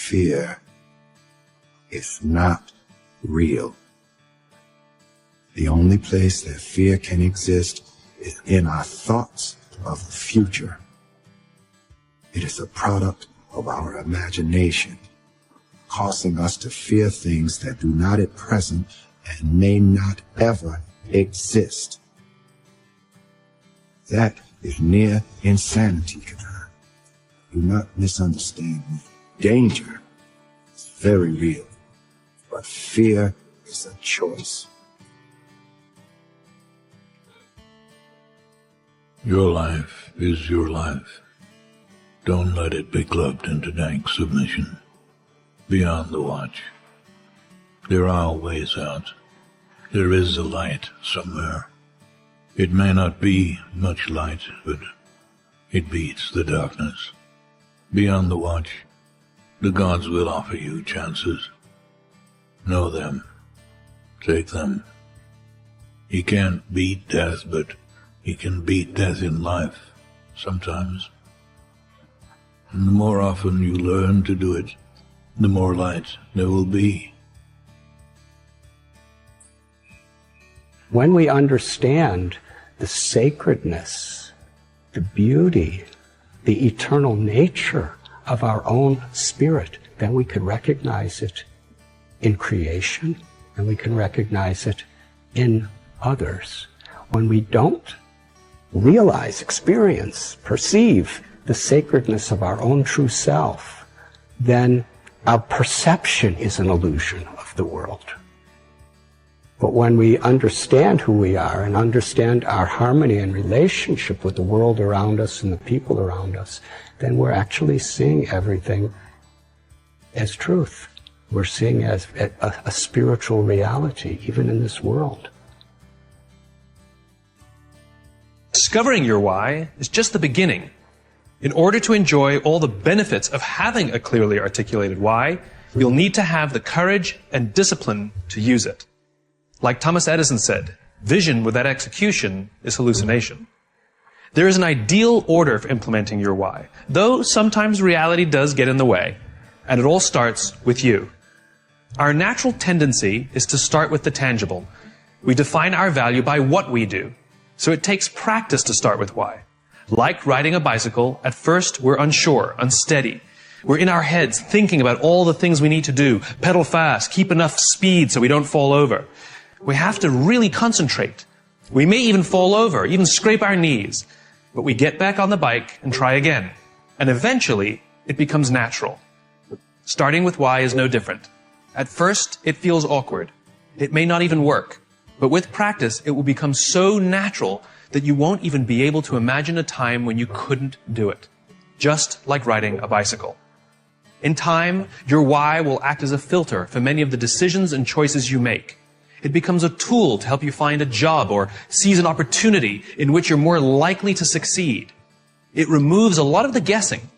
fear is not real. The only place that fear can exist is in our thoughts of the future. It is a product of our imagination, causing us to fear things that do not at present and may not ever exist. That is near insanity, Katar. Do not misunderstand me. Danger is very real, but fear is a choice. Your life is your life. Don't let it be clubbed into dank submission. Beyond the watch, there are ways out. There is a light somewhere. It may not be much light, but it beats the darkness. Beyond the watch, the gods will offer you chances. Know them. Take them. He can't beat death, but he can beat death in life, sometimes. And the more often you learn to do it, the more light there will be. When we understand the sacredness, the beauty, the eternal nature of our own spirit, then we can recognize it in creation, and we can recognize it in others. When we don't realize, experience, perceive the sacredness of our own true self, then our perception is an illusion of the world. But when we understand who we are and understand our harmony and relationship with the world around us and the people around us, then we're actually seeing everything as truth. We're seeing as a spiritual reality, even in this world. Discovering your why is just the beginning. In order to enjoy all the benefits of having a clearly articulated why, you'll need to have the courage and discipline to use it. Like Thomas Edison said, vision without execution is hallucination. There is an ideal order for implementing your why, though sometimes reality does get in the way, and it all starts with you. Our natural tendency is to start with the tangible. We define our value by what we do, so it takes practice to start with why. Like riding a bicycle, at first we're unsure, unsteady. We're in our heads thinking about all the things we need to do, pedal fast, keep enough speed so we don't fall over. We have to really concentrate. We may even fall over, even scrape our knees, but we get back on the bike and try again. And eventually, it becomes natural. Starting with why is no different. At first, it feels awkward. It may not even work. But with practice, it will become so natural that you won't even be able to imagine a time when you couldn't do it. Just like riding a bicycle. In time, your why will act as a filter for many of the decisions and choices you make. It becomes a tool to help you find a job or seize an opportunity in which you're more likely to succeed. It removes a lot of the guessing.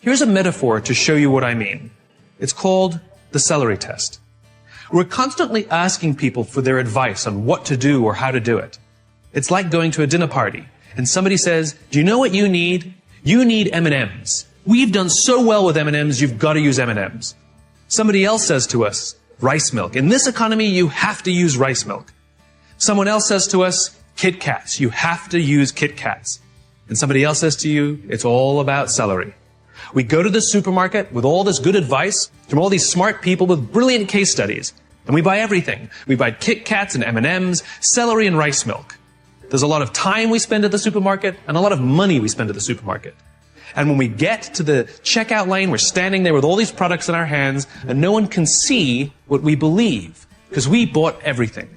Here's a metaphor to show you what I mean. It's called the celery test. We're constantly asking people for their advice on what to do or how to do it. It's like going to a dinner party, and somebody says, "Do you know what you need? You need M&Ms. We've done so well with M&Ms, you've got to use M&Ms." Somebody else says to us, "Rice milk. In this economy, you have to use rice milk." Someone else says to us, "Kit Kats. You have to use Kit Kats." And somebody else says to you, "It's all about celery." We go to the supermarket with all this good advice from all these smart people with brilliant case studies, and we buy everything. We buy Kit Kats and M&Ms, celery and rice milk. There's a lot of time we spend at the supermarket and a lot of money we spend at the supermarket. And when we get to the checkout lane, we're standing there with all these products in our hands, and no one can see what we believe, because we bought everything.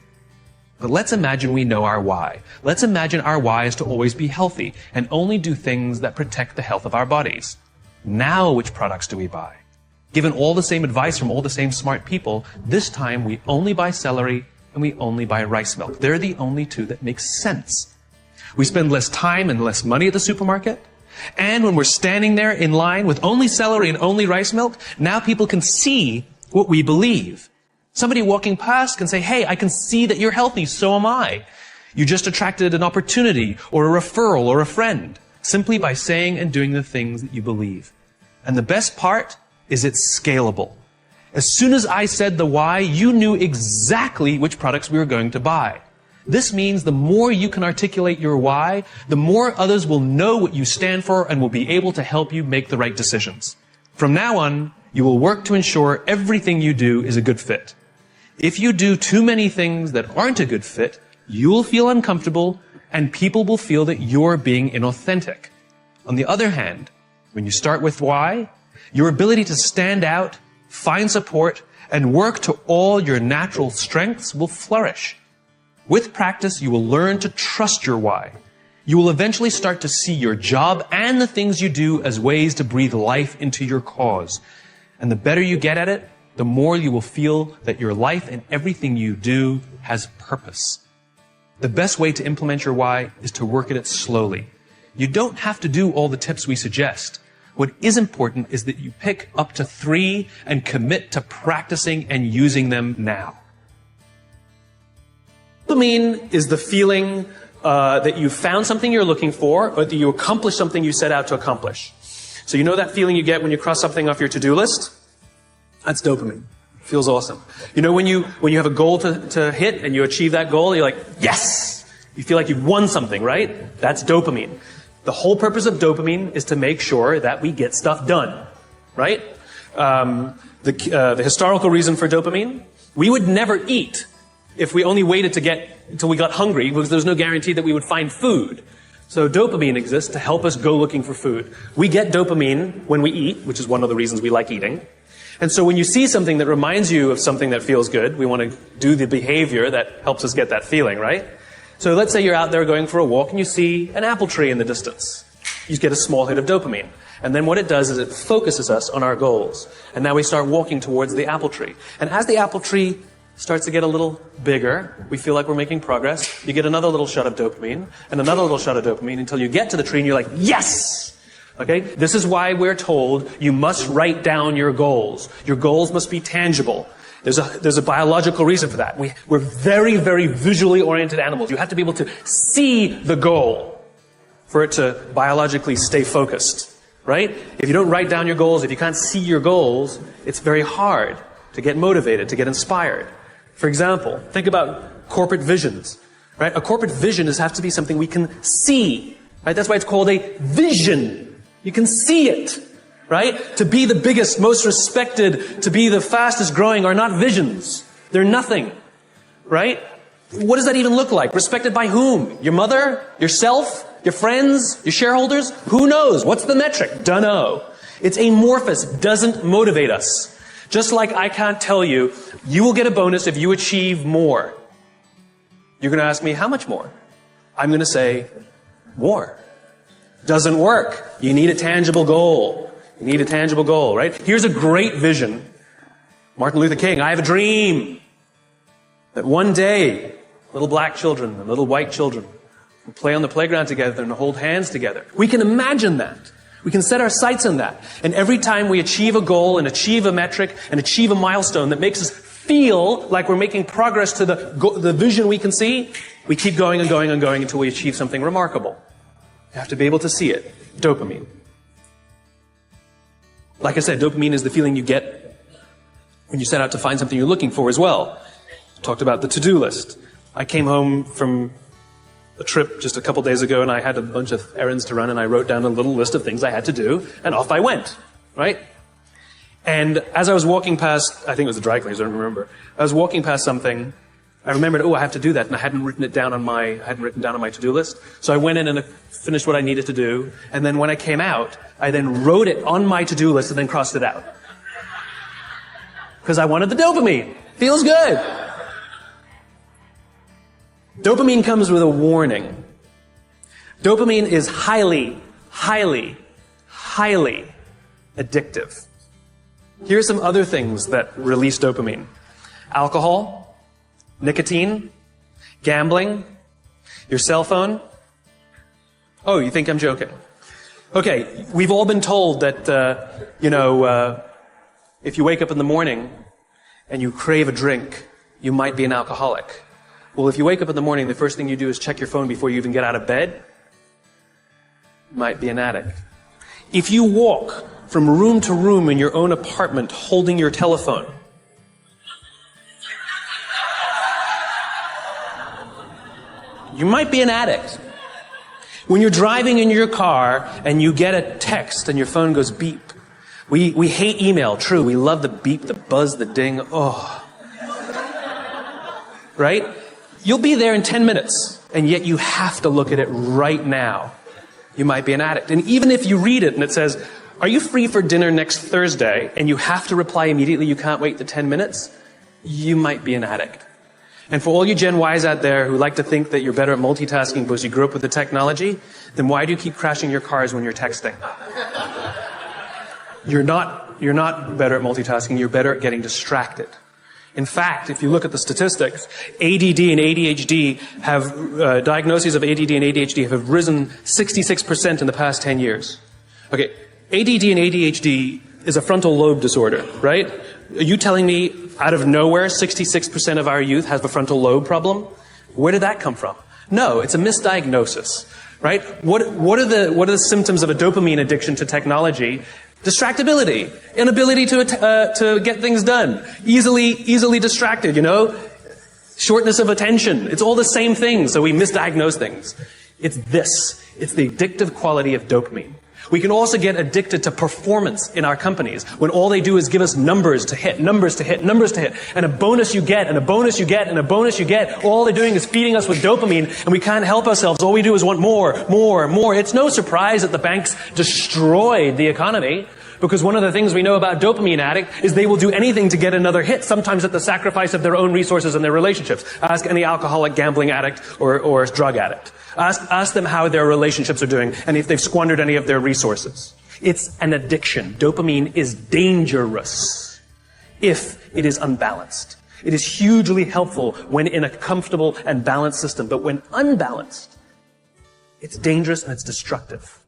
But let's imagine we know our why. Let's imagine our why is to always be healthy and only do things that protect the health of our bodies. Now which products do we buy? Given all the same advice from all the same smart people, this time we only buy celery and we only buy rice milk. They're the only two that make sense. We spend less time and less money at the supermarket. And when we're standing there in line with only celery and only rice milk, now people can see what we believe. Somebody walking past can say, "Hey, I can see that you're healthy, so am I." You just attracted an opportunity or a referral or a friend simply by saying and doing the things that you believe. And the best part, is it's scalable. As soon as I said the why, you knew exactly which products we were going to buy. This means the more you can articulate your why, the more others will know what you stand for and will be able to help you make the right decisions. From now on, you will work to ensure everything you do is a good fit. If you do too many things that aren't a good fit, you'll feel uncomfortable and people will feel that you're being inauthentic. On the other hand, when you start with why, your ability to stand out, find support, and work to all your natural strengths will flourish. With practice, you will learn to trust your why. You will eventually start to see your job and the things you do as ways to breathe life into your cause. And the better you get at it, the more you will feel that your life and everything you do has purpose. The best way to implement your why is to work at it slowly. You don't have to do all the tips we suggest. What is important is that you pick up to 3 and commit to practicing and using them now. Dopamine is the feeling that you found something you're looking for, or that you accomplished something you set out to accomplish. So you know that feeling you get when you cross something off your to-do list? That's dopamine. It feels awesome. You know when you have a goal to hit and you achieve that goal, you're like, yes! You feel like you've won something, right? That's dopamine. The whole purpose of dopamine is to make sure that we get stuff done, right? The historical reason for dopamine, we would never eat if we only waited until we got hungry, because there's no guarantee that we would find food. So dopamine exists to help us go looking for food. We get dopamine when we eat, which is one of the reasons we like eating. And so when you see something that reminds you of something that feels good, we want to do the behavior that helps us get that feeling, right? So let's say you're out there going for a walk and you see an apple tree in the distance. You get a small hit of dopamine. And then what it does is it focuses us on our goals. And now we start walking towards the apple tree. And as the apple tree starts to get a little bigger, we feel like we're making progress. You get another little shot of dopamine, and another little shot of dopamine, until you get to the tree and you're like, yes! Okay? This is why we're told you must write down your goals. Your goals must be tangible. There's a biological reason for that. We're very, very visually oriented animals. You have to be able to see the goal for it to biologically stay focused. Right? If you don't write down your goals, if you can't see your goals, it's very hard to get motivated, to get inspired. For example, think about corporate visions, right? A corporate vision has to be something we can see, right? That's why it's called a vision. You can see it, right? To be the biggest, most respected, to be the fastest growing are not visions. They're nothing, right? What does that even look like? Respected by whom? Your mother? Yourself? Your friends? Your shareholders? Who knows? What's the metric? Dunno. It's amorphous. Doesn't motivate us. Just like I can't tell you, you will get a bonus if you achieve more. You're going to ask me, how much more? I'm going to say, more. Doesn't work. You need a tangible goal. You need a tangible goal, right? Here's a great vision. Martin Luther King, I have a dream that one day, little black children and little white children will play on the playground together and hold hands together. We can imagine that. We can set our sights on that. And every time we achieve a goal and achieve a metric and achieve a milestone that makes us feel like we're making progress to the vision we can see, we keep going and going and going until we achieve something remarkable. You have to be able to see it. Dopamine. Like I said, dopamine is the feeling you get when you set out to find something you're looking for as well. Talked about the to-do list. I came home from a trip just a couple days ago, and I had a bunch of errands to run, and I wrote down a little list of things I had to do, and off I went, right? And as I was walking past, I think it was the dry cleaners, I don't remember. I was walking past something, I remembered, I have to do that, and I hadn't written down on my to-do list. So I went in and finished what I needed to do, and then when I came out, I then wrote it on my to-do list and then crossed it out. Because I wanted the dopamine. Feels good. Dopamine comes with a warning. Dopamine is highly, highly, highly addictive. Here are some other things that release dopamine. Alcohol, nicotine, gambling, your cell phone. Oh, you think I'm joking? Okay, we've all been told that, if you wake up in the morning and you crave a drink, you might be an alcoholic. Well, if you wake up in the morning, the first thing you do is check your phone before you even get out of bed, you might be an addict. If you walk from room to room in your own apartment holding your telephone. You might be an addict. When you're driving in your car and you get a text and your phone goes beep. We hate email, true. We love the beep, the buzz, the ding. Oh. Right? You'll be there in 10 minutes, and yet you have to look at it right now. You might be an addict. And even if you read it and it says, are you free for dinner next Thursday? And you have to reply immediately, you can't wait the 10 minutes. You might be an addict. And for all you Gen Ys out there who like to think that you're better at multitasking because you grew up with the technology, then why do you keep crashing your cars when you're texting? You're not better at multitasking, you're better at getting distracted. In fact, if you look at the statistics, ADD and ADHD have, diagnoses of ADD and ADHD have risen 66% in the past 10 years. Okay, ADD and ADHD is a frontal lobe disorder, right? Are you telling me out of nowhere 66% of our youth has a frontal lobe problem? Where did that come from? No, it's a misdiagnosis, right? What are the symptoms of a dopamine addiction to technology? Distractibility, inability to get things done, easily distracted, you know, shortness of attention. It's all the same thing, so we misdiagnose things. It's the addictive quality of dopamine. We can also get addicted to performance in our companies when all they do is give us numbers to hit, and a bonus you get, and a bonus you get, and a bonus you get. All they're doing is feeding us with dopamine, and we can't help ourselves. All we do is want more. It's no surprise that the banks destroyed the economy, because one of the things we know about dopamine addict is they will do anything to get another hit, sometimes at the sacrifice of their own resources and their relationships. Ask any alcoholic, gambling addict, or drug addict. Ask them how their relationships are doing and if they've squandered any of their resources. It's an addiction. Dopamine is dangerous if it is unbalanced. It is hugely helpful when in a comfortable and balanced system, but when unbalanced, it's dangerous and it's destructive.